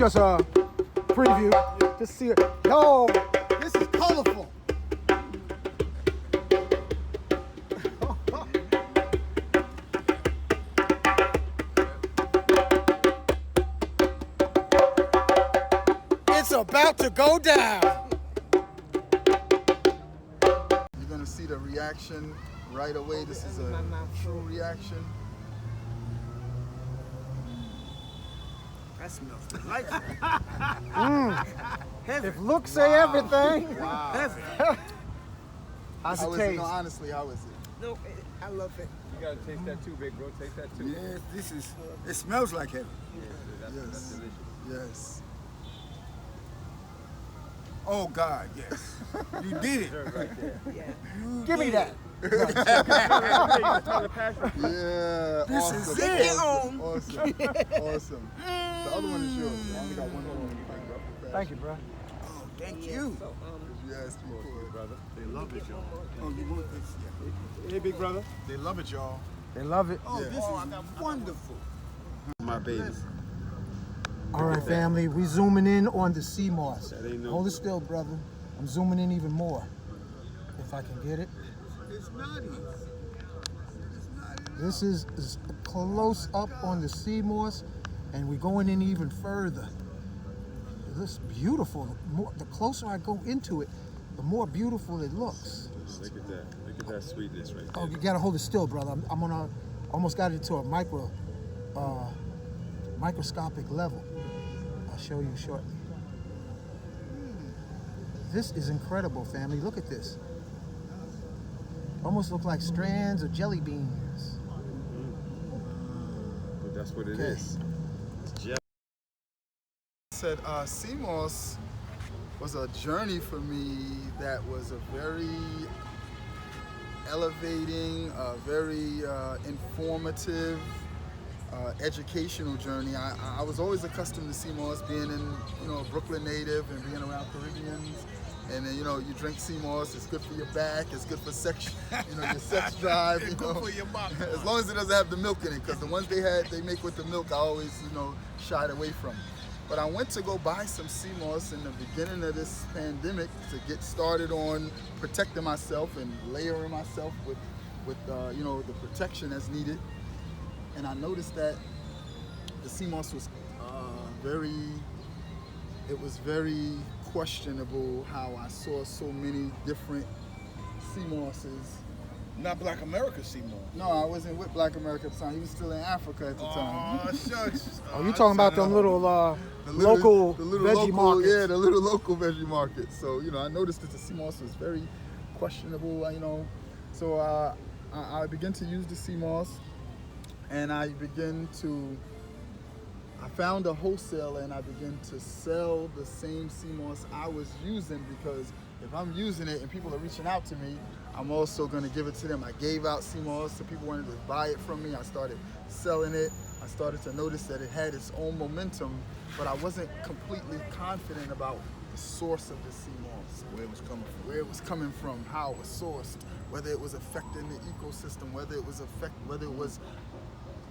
just a preview. Just see it. Yo, this is colorful. It's about to go down. You're gonna see the reaction right away. This is a true reaction. That smells delightful. If looks say everything. Wow. Heavy. How's How it is it? taste? No, honestly, how is it? No, I love it. You gotta taste that too, big bro. Taste that too. Yes, this is. It smells like heaven. That's Yes. delicious. Yes. Oh God, yes. You did it. Dessert right there. Yeah. Give me that. You smell the passion. Yeah. This awesome. is it. Awesome. Awesome. Awesome. The other one is yours. I only got one more. Thank you, bro. Oh, thank you. You asked me for it. Brother. They love it, y'all. Oh, you want this? Yeah. Hey, big brother. They love it, y'all. They love it. Oh, Yeah. this is wonderful. My baby. All right, family, we zooming in on the Seamoss. That ain't no- Hold it still, brother. I'm zooming in even more, if I can get it. It's nutty. This is close up on the Seamoss, and we're going in even further. This is beautiful. The closer I go into it, the more beautiful it looks. Look at that. Look at that sweetness right there. Oh, you gotta hold it still, brother. I'm gonna almost got it to a microscopic level. I'll show you shortly. This is incredible, family. Look at this. Almost look like strands of jelly beans. But that's what it Okay. is. It's jelly. Said Seamoss was a journey for me that was a very elevating, very informative, educational journey. I was always accustomed to Seamoss, being in, a Brooklyn native and being around Caribbeans. And then, you drink Seamoss, it's good for your back, it's good for sex, your sex drive, It's good for your body. as long as it doesn't have the milk in it, because the ones they make with the milk, I always, shied away from. But I went to go buy some Seamoss in the beginning of this pandemic to get started on protecting myself and layering myself with the protection that's needed. And I noticed that the Seamoss was very questionable how I saw so many different Seamosses. Not Black America, Seamoss. No, I wasn't with Black America at the time. He was still in Africa at the time. Oh, shucks. Oh, you talking about them little local the little veggie local, markets? Yeah, the little local veggie markets. So, I noticed that the Seamoss was very questionable, So I began to use the Seamoss, and I found a wholesaler and I began to sell the same Seamoss I was using, because if I'm using it and people are reaching out to me, I'm also going to give it to them. I gave out Seamoss, so people wanted to buy it from me. I started selling it. I started to notice that it had its own momentum, but I wasn't completely confident about the source of the Seamoss, Where it was coming from. where it was coming from, how it was sourced, whether it was affecting the ecosystem, whether it was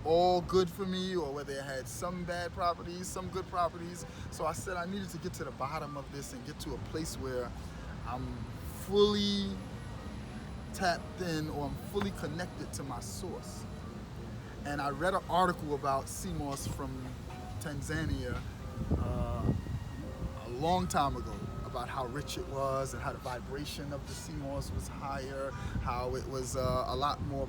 all good for me, or whether it had some bad properties, some good properties. So I said I needed to get to the bottom of this and get to a place where I'm fully tapped in, or I'm fully connected to my source. And I read an article about Seamoss from Tanzania a long time ago, about how rich it was and how the vibration of the Seamoss was higher, how it was a lot more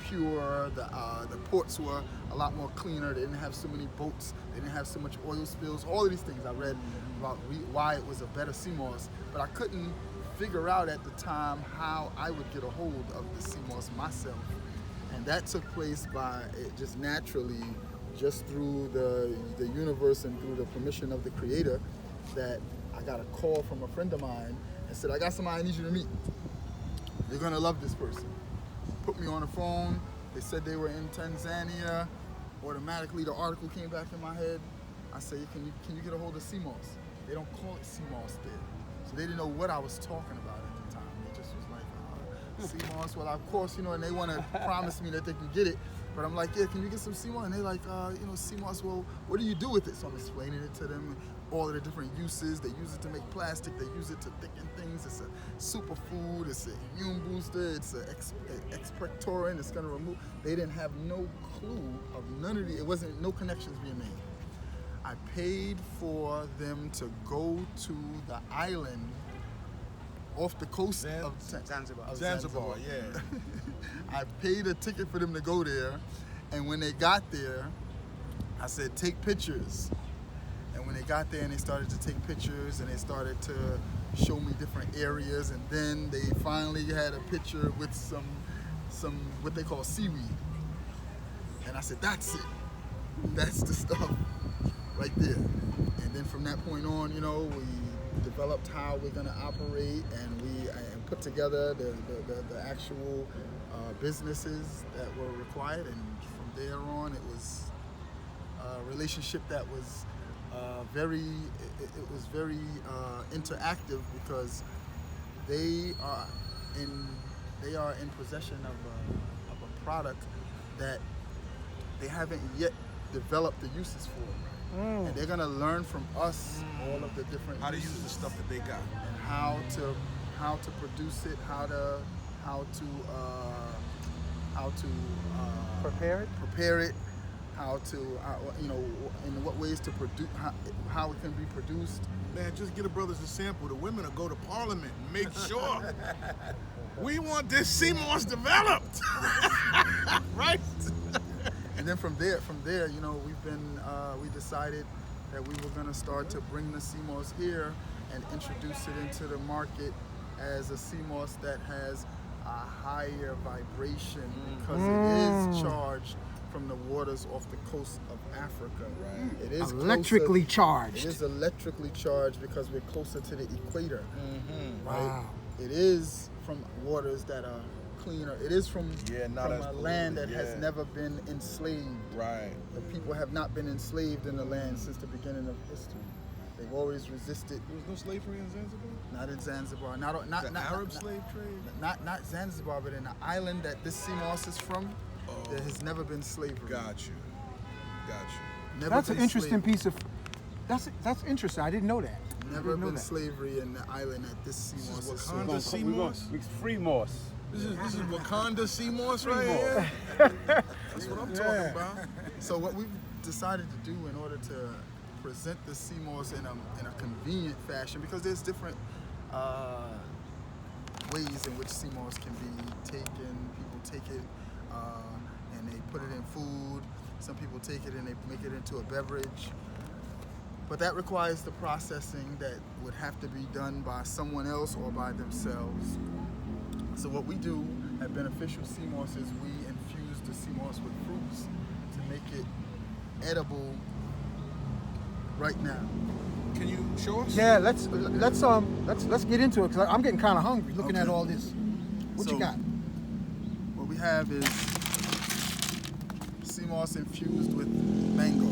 pure, the ports were a lot more cleaner, they didn't have so many boats, they didn't have so much oil spills, all of these things I read about why it was a better Seamoss, but I couldn't figure out at the time how I would get a hold of the Seamoss myself. And that took place by it just naturally, just through the universe and through the permission of the Creator, that I got a call from a friend of mine and said, I got somebody I need you to meet. You're gonna love this person. Put me on the phone. They said they were in Tanzania. Automatically the article came back in my head. I said, can you get a hold of Seamoss? They don't call it Seamoss there. So they didn't know what I was talking about at the time. They just was like, Seamoss. Well, of course, you know, and they want to promise me that they can get it. But I'm like, yeah, can you get some Seamoss? And they're like, you know, Seamoss, well, what do you do with it? So I'm explaining it to them, all of the different uses. They use it to make plastic. They use it to thicken things. It's a superfood. It's an immune booster. It's an expectorant. It's going to remove. They didn't have no clue of none of the, it wasn't, no connections being made. I paid for them to go to the island off the coast of Zanzibar. Zanzibar, yeah. I paid a ticket for them to go there, and when they got there, I said, take pictures. And when they got there and they started to take pictures and they started to show me different areas, and then they finally had a picture with some what they call seaweed. And I said, that's it. That's the stuff right there. And then from that point on, you know, we developed how we're gonna operate, and we put together the actual businesses that were required, and from there on it was a relationship that was very interactive, because they are in possession of a product that they haven't yet developed the uses for. And they're gonna learn from us all of the different How to uses use the stuff that they got. and how to produce it, how to prepare it, how to you know, in what ways to produce, how it can be produced. Man, just get a brothers a sample. The women will go to Parliament and make sure we want this Seamoss developed, right? And then from there, you know, we decided that we were gonna start to bring the Seamoss here and introduce it into the market as a Seamoss that has a higher vibration, because it is charged from the waters off the coast of Africa. Right. It is Electrically It charged. is electrically charged because we're closer to the equator. Right? Wow. It is from waters that are cleaner. It is from not as a land that polluted, has yeah. never been enslaved. Right. The people have not been enslaved in the land since the beginning of history. They've always resisted. There was no slavery in Zanzibar? Not in Zanzibar. The Arab slave trade? Not Zanzibar, but in the island that this Seamoss is from, there has never been slavery. Got you. Never That's been an interesting slavery. piece of. That's interesting. I didn't know that. Never didn't know been that. slavery in the island that this Seamoss is from. Wakanda Seamoss? It's free moss. This is Wakanda Seamoss right here? That's what I'm talking about. So what we've decided to do in order to present the Seamoss in a convenient fashion, because there's different ways in which Seamoss can be taken. People take it and they put it in food. Some people take it and they make it into a beverage. But that requires the processing that would have to be done by someone else or by themselves. So what we do at Beneficial Seamoss is we infuse the Seamoss with fruits to make it edible right now. Can you show us? Yeah, let's get into it, because I'm getting kind of hungry looking at Okay. all this. What you So, got? What we have is Seamoss infused with mango.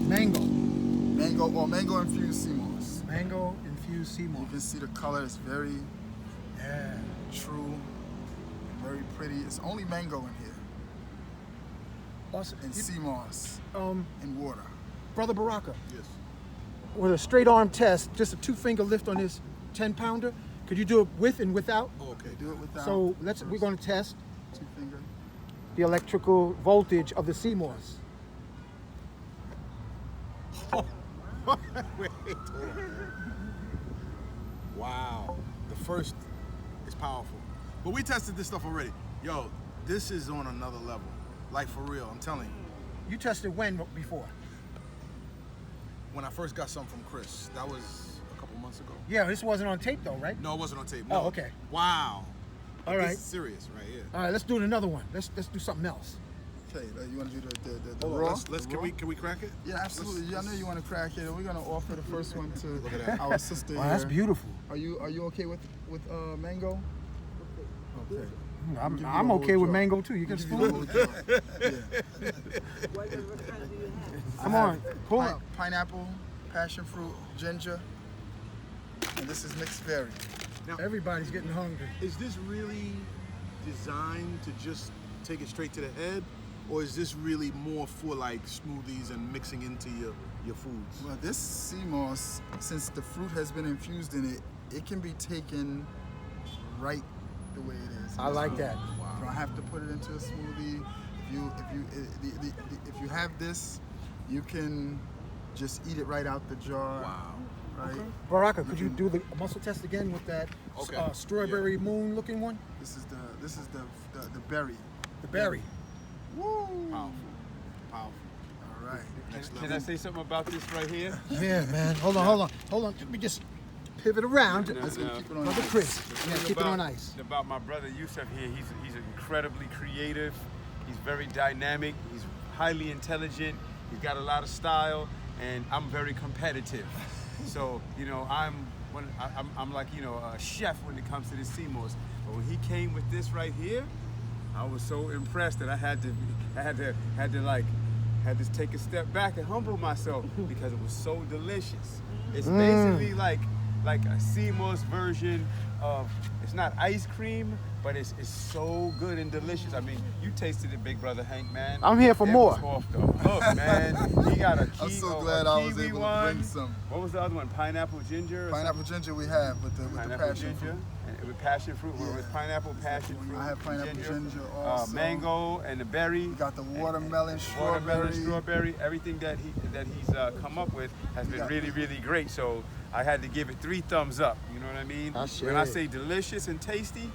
Mango infused Seamoss. Mango infused sea You moss. can see the color is very Yeah. true, very pretty. It's only mango in here, Awesome. and Seamoss in water. Brother Baraka, Yes. with a straight arm test, just a 2-finger lift on this 10-pounder. Could you do it with and without? Oh, okay. Do it without. So we're going to test 2-finger. the electrical voltage of the sea moss. Wait, hold on. Wow. The first is powerful. But we tested this stuff already. Yo, this is on another level. Like, for real, I'm telling you. You tested when before? When I first got something from Chris, that was a couple months ago. Yeah, this wasn't on tape though, right? No, it wasn't on tape. Oh, No. okay. Wow. All This right. is serious right here. All right, let's do another one. Let's do something else. Okay, you want to do the Hold on, raw? let's The raw? can we crack it? Yeah, absolutely. Yeah, I know you want to crack it. We're gonna offer the first one to Look at that. our sister Wow, that's here. beautiful. Are you okay with mango? Okay. I'm Give you I'm the okay whole with jar. mango too. You can Give you the spoon. whole jar. Yeah. Come on, pull Pi- up. Pineapple, passion fruit, ginger, and this is mixed berry. Everybody's getting hungry. Is this really designed to just take it straight to the head, or is this really more for like smoothies and mixing into your foods? Well, this Seamoss, since the fruit has been infused in it, it can be taken right the way it is. I like that. You don't have to put it into a smoothie. If you have this, you can just eat it right out the jar. Wow. Right. Baraka, could you do the muscle test again with that Okay. strawberry moon looking one? This is the berry. The berry. Woo! Powerful. All right. Next Can level. I say something about this right here? Yeah, man. Hold on. Let me just pivot around. Let's keep it on Brother ice. Chris. Yeah, keep it on About- ice. About my brother Yusuf here, he's incredibly creative. He's very dynamic. He's highly intelligent. He's got a lot of style, and I'm very competitive. So you know, I'm like a chef when it comes to this Seamoss. But when he came with this right here, I was so impressed that I had to take a step back and humble myself because it was so delicious. It's basically like a Seamoss version of, it's not ice cream, but it's so good and delicious. I mean, you tasted it, Big Brother Hank, man. I'm here for It more. was off the hook, man. He got a I'm kiwi, so glad I was kiwi able to one. bring some. What was the other one? Pineapple ginger? Or Pineapple ginger we have with the pineapple passion ginger, fruit. and with passion fruit. It was pineapple, passion fruit. I have pineapple ginger also. Mango and the berry. We got the watermelon, Watermelon, strawberry. strawberry. Everything that he's come up with has been really, really great. So I had to give it 3 thumbs up. You know what I mean? That's When I it. say delicious and tasty,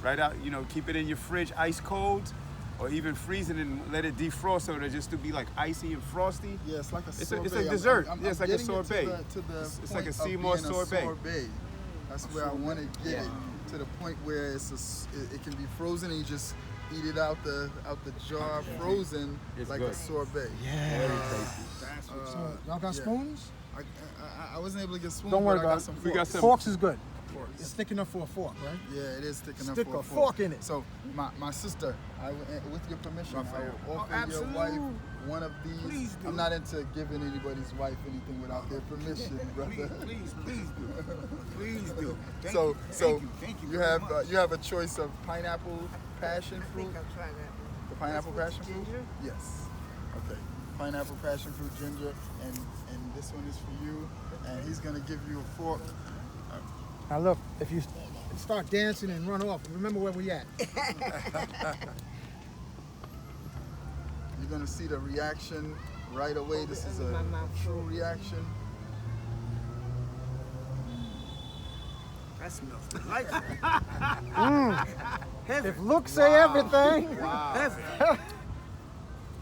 right out. Keep it in your fridge, ice cold, or even freeze it and let it defrost so it'll just to be like icy and frosty. Yeah, it's like a It's a sorbet. dessert. I'm Yeah, it's like a getting it sorbet. To the It's like a point of Seamoss being sorbet. sorbet. That's where I want to get it to the point where it can be frozen and you just eat it out the jar frozen It's like good. a sorbet. Yeah. That's what's So, y'all got yeah. spoons? I wasn't able to get spoons. Don't worry but I about got it. some We got forks. some- Forks is good. It's thick enough for a fork, right? Yeah, it is thick enough Stick for a a fork in it. So my sister, with your permission, I will offer your absolutely. wife one of these. Please do. I'm not into giving anybody's wife anything without their permission, brother. Please do. Please do. Thank So you. Thank you you very have much. you have a choice of pineapple passion I fruit. think I'll try that. The pineapple That's passion with fruit. ginger? Yes. Okay. Pineapple passion fruit ginger, and this one is for you. And he's gonna give you a fork. Now look, if you start dancing and run off, remember where we at. You're gonna see the reaction right away. This is My a mouth true reaction. That smells delightful. If looks say everything, Heaven.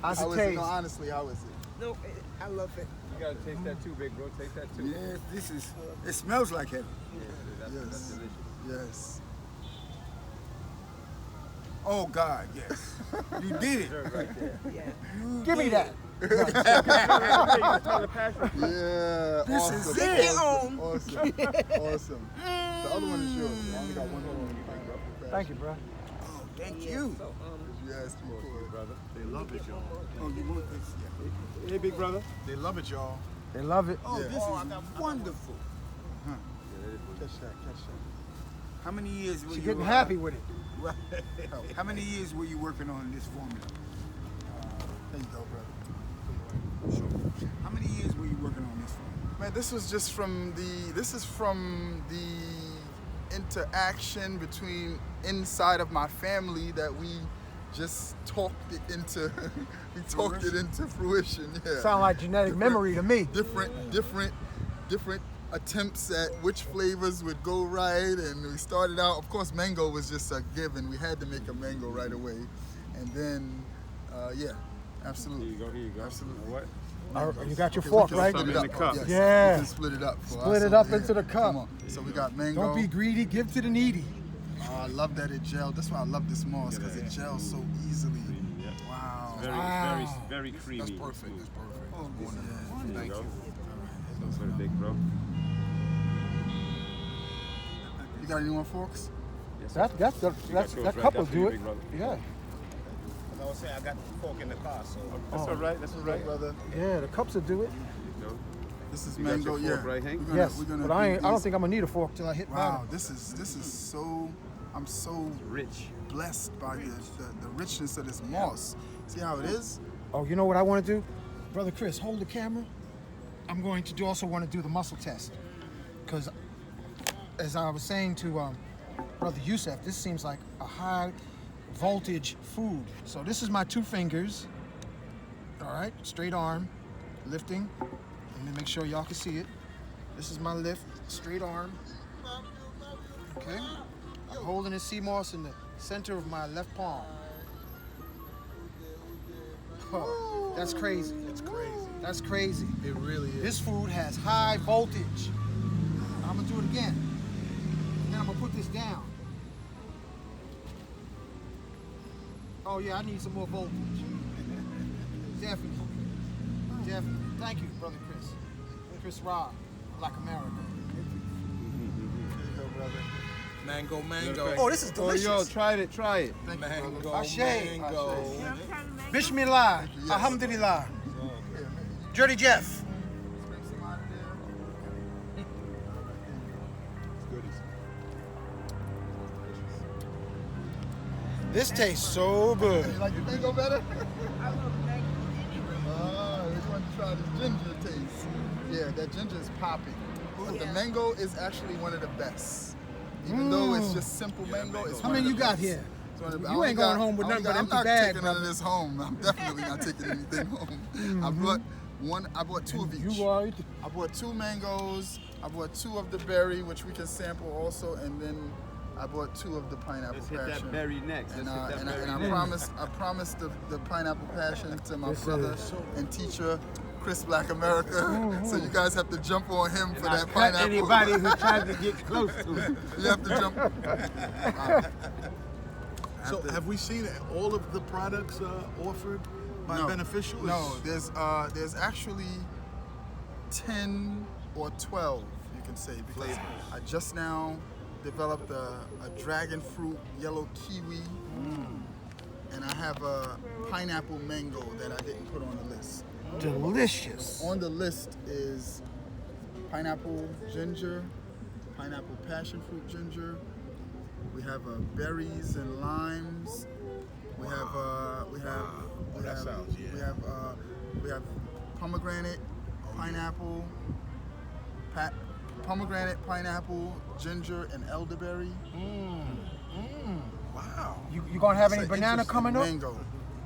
how's How it is it? taste? No, honestly, how is it? No, I love it. You gotta taste that too, big bro. Taste that too. Yes, this is. It smells like heaven. That's Yes. delicious. Yes. Oh God, yes. You did it. Right there. Yeah. Give me that. Yeah. This awesome. is Take it. it home. Awesome. Awesome. The other one is yours. I only got one more. Thank you, bro. Oh, thank you. So, You asked me for it. Brother. They love it, y'all. Oh, you want this? Yeah. Hey, big brother. They love it, y'all. They love it. Oh, Yeah. this is wonderful. Catch that. How many years were She's you? getting happy with it. Right. How many years were you working on this formula? There you go, brother. Sure. How many years were you working on this formula? Man, this was just from the interaction between inside of my family that we just talked it into fruition. Yeah. Sound like genetic memory to me. Different attempts at which flavors would go right, and we started out. Of course, mango was just a given. We had to make a mango right away, and then yeah, absolutely. Here you go. Absolutely. You know what? You got your Okay, fork, we can right? split it In up. the cup. Yes, Yeah. we can split it up. for Split us it up over into here. the cup. Come on. So we got mango. Don't be greedy, give to the needy. Oh, I love that it gelled. That's why I love this moss, because it gels so easily. Yeah. Wow. Very creamy. That's perfect. That's perfect. Oh, There you thank go. you. That's for the big bro. You got any more forks? Yes, That yours cup will right there for do you, it. big brother. Yeah. I was saying I got the fork in the car, so That's all right. That's all right. Brother. Yeah, the cups will do it. You know, This is You got mango, your fork, yeah. right, Hank? We're gonna, Yes, we're gonna but I do don't these. think I'm gonna need a fork till I hit Wow, bottom. this is so. I'm so rich. blessed by the richness of this moss. See how it is? Oh, you know what I want to do? Brother Chris, hold the camera. I'm going to also want to do the muscle test. Because as I was saying to Brother Yusuf, this seems like a high voltage food. So this is my 2 fingers. All right, straight arm, lifting. Let me make sure y'all can see it. This is my lift, straight arm. Okay, I'm holding the Seamoss in the center of my left palm. Oh, that's crazy. It's crazy. That's crazy. It really is. This food has high voltage. I'm gonna do it again. And then I'm gonna put this down. Oh yeah, I need some more voltage. Definitely. Definitely. Thank you, Brother Chris. Chris Robb, Black America. Mango, mango. Oh, this is delicious. yo, try it. Mango, Ashe. mango. Bismillah. Alhamdulillah. Dirty Jeff. This tastes so good. You like the mango better? Which one you try the ginger taste? Yeah, that ginger is popping. But the mango is actually one of the best. Even though it's just simple mango, it's How one many of you the got best. here? It's one of the- You I only ain't going home with I only nothing but I'm empty not bag, taking none of this home. I'm definitely not taking anything home. I bought 2 of each. You are. I bought 2 mangoes. I bought 2 of the berry, which we can sample also, and then I bought 2 of the pineapple Let's hit passion. that berry next. And, Let's hit that berry I next. promised the pineapple passion to my brother and teacher, Chris Black America. So you guys have to jump on him for that Cut pineapple. anybody who tries to get close to it. You have to jump. So have we seen all of the products offered by No. Beneficial? No, there's actually 10 or 12, you can say, because Flavors. I just now developed a dragon fruit yellow kiwi, and I have a pineapple mango that I didn't put on the list. Delicious. On the list is pineapple ginger, pineapple passion fruit ginger. We have berries and limes. We have that sounds, yeah. we have pomegranate, pineapple, pomegranate, pineapple, ginger, and elderberry. Wow. You gonna have any It's an banana interesting coming up? Mango.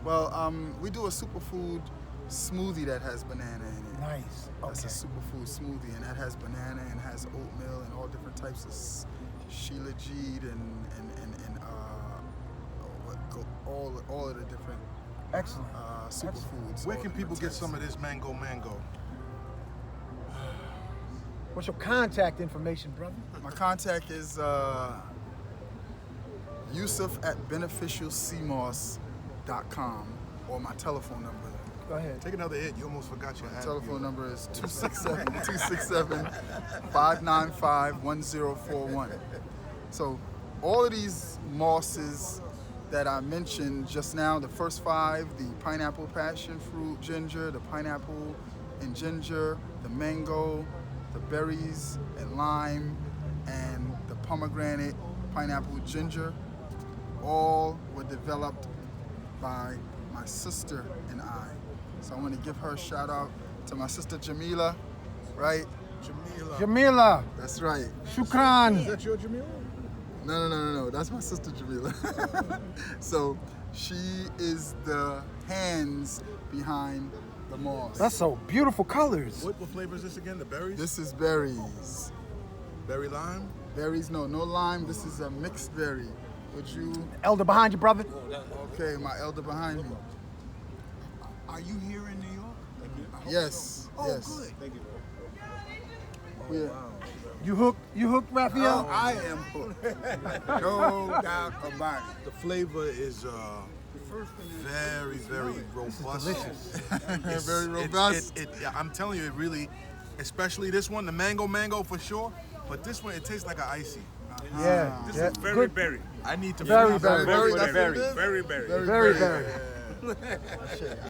Well, we do a superfood smoothie that has banana in it. Nice. That's a Okay. superfood smoothie, and that has banana and has oatmeal and all different types of Sheila Jeed and all of the different Excellent. superfoods. Where all can different people get types. some of this mango? What's your contact information, brother? My contact is Yusuf at beneficialseamoss.com, or my telephone number. Go ahead. Take another hit. You almost forgot your My ad. telephone number is 267-595-1041. So all of these mosses that I mentioned just now, the first 5, the pineapple passion fruit ginger, the pineapple and ginger, the mango, the berries and lime, and the pomegranate pineapple ginger, all were developed by my sister and I. So I want to give her a shout out to my sister Jamila, right? Jamila. That's right. Shukran. that your Jamil? No. That's my sister Jamila. So she is the hands behind the moss. That's so beautiful colors. What flavor is this again? The berries? This is berries. Berry lime? Berries, no lime. This is a mixed berry. Would you? Elder behind you, brother. Okay, my elder behind me. Are you here in New York? Yes. Oh, yes. good. Thank you. Yeah. You hooked, Raphael? I am hooked. No doubt about it. The flavor is very, very robust. delicious. Very robust. I'm telling you, it really, especially this one, the mango for sure. But this one, it tastes like an icy. Yeah. This yeah. is very Good. berry. I need to Very, finish very, Very, Very that's what it berry. is? Very berry. Very, very. Yeah.